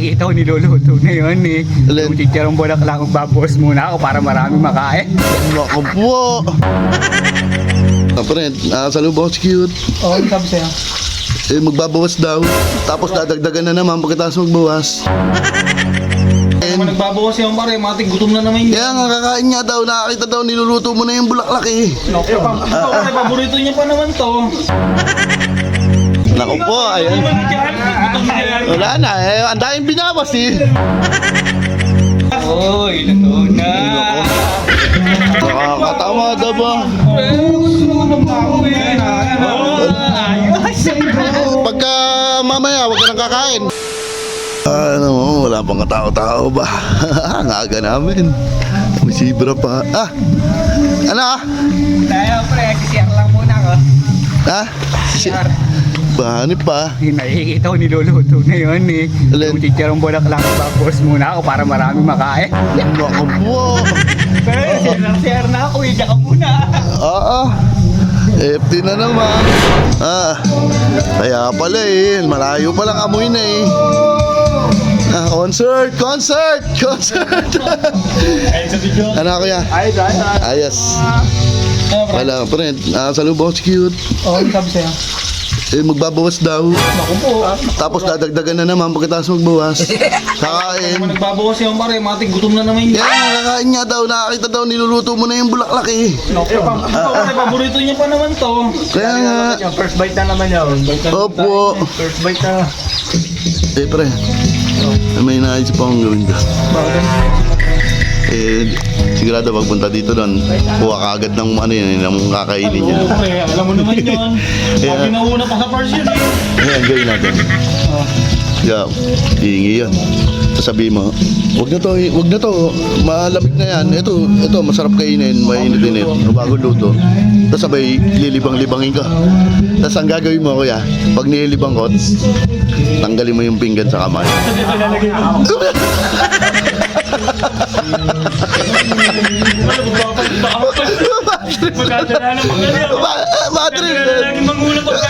Ito niluluto ngayon eh. Alin? Yung chicharong bulaklak, magbabawas muna ako para marami makain. Naku po. Kapre, salubong si cute. Oo, ano sabi sa'yo? Magbabawas daw. Tapos dadagdagan na naman pagkatapos magbawas. Kung nagbabawas yung pare, matik gutom na naman yun. Kaya nga kakain nga daw, nakakita daw niluluto mo na yung bulaklak eh. Paborito niya pa naman to. Naku po, ayan. Gutom na yan. Wala na eh, ang daming binawas eh. Oy, luto na. Nakakatama daw ba? Pagka mamaya, huwag ka nang kakain. Ano mo, wala pang katao-tao ba? Ang aga namin. May sibra pa. Ano? Tayo pre, share lang muna ako. Share. Bahanip pa. Nakikita ko niluluto ngayon eh. Alin? Yung chicharong bulaklak, magbabawas muna ako para marami makain. Naku po. Share na ako, higa ka muna. Oo. FT na naman. Kaya pala eh. Malayo pa lang amoy na eh. Concert! Ano kuya? Ayos. Wala, friend. Salubong si cute. Oo, ano sabi sa'yo? Magbabawas daw. Naku po. Tapos dadagdagan na naman pagkatapos magbawas. Kakain. Kung nagbabawas yung pare, matik gutom na naman yun. Kaya nga kakain nga daw, nakakita daw niluluto mo na yung bulaklak eh. Paborito niya pa naman to. Kaya nga. First bite na naman yun. Opo. First bite na. Pre. May naisip akong gawin ka. Sigurado pagpunta dito doon, kuha ka agad ng ano yun, ng kakainin niya. Oo, pre, alam mo naman yun. Pag ginauna pa sa first yun eh. Ayan, gawin natin. Yeah, hihingi yan. Sasabihin mo, wag na to, malamig na yan. Ito, masarap kainin, mainit-init, bagong luto. Tapos sabay, lilibang-libangin ka. Tapos ang gagawin mo, kuya, pag nililibang ko, tanggalin mo yung pinggan sa kamay. Madrid! Laging mangulat ang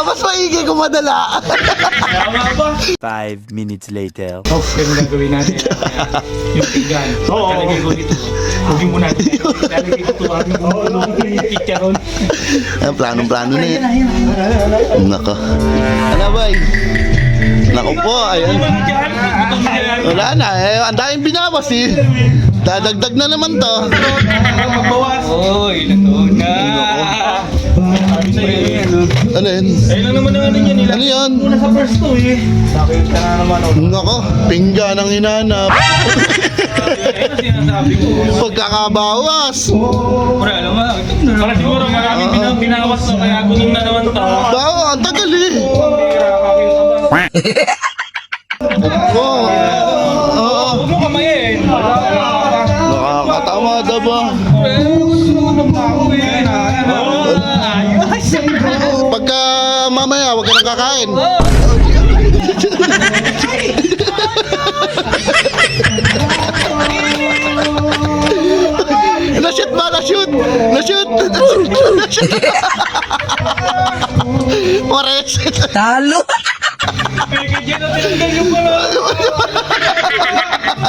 Mas maigi kung madala. kaya nga ba? 5 minutes later. Oh, ganun lang gawin natin. Yung pinggan. Oo. Talagay ko dito. Hugin mo natin. Talagay ko ito. Hugin mo yung chicharon. Planong-plano na yan. Nako. Ano ba? Nako po, ayan. Gutom na yan. Wala na eh, ang daming binawas eh. Dadagdag na naman to. Magbawas. Oy, luto na. Ano yun? Ayun lang naman ang ano niya nila. Ano yun? Una sa first to eh. Sakit ka na naman. Nako, pinggan ang hinanap. Ayun ang sinasabi ko. Pagkakabawas. Pre, alam mo, para siguro maraming binawas to, kaya gutom na naman to. Bawa, ang tagal eh. Oo. Oo. Huwag mo kamayin. Nakakatawa daw ba? Pagka mamaya, huwag ka nang kakain. Na-shoot ba? Na-shoot! Na-shoot! Mores! Talo! Kaya dyan ang tinanggal yung pala.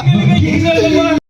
Galing-galing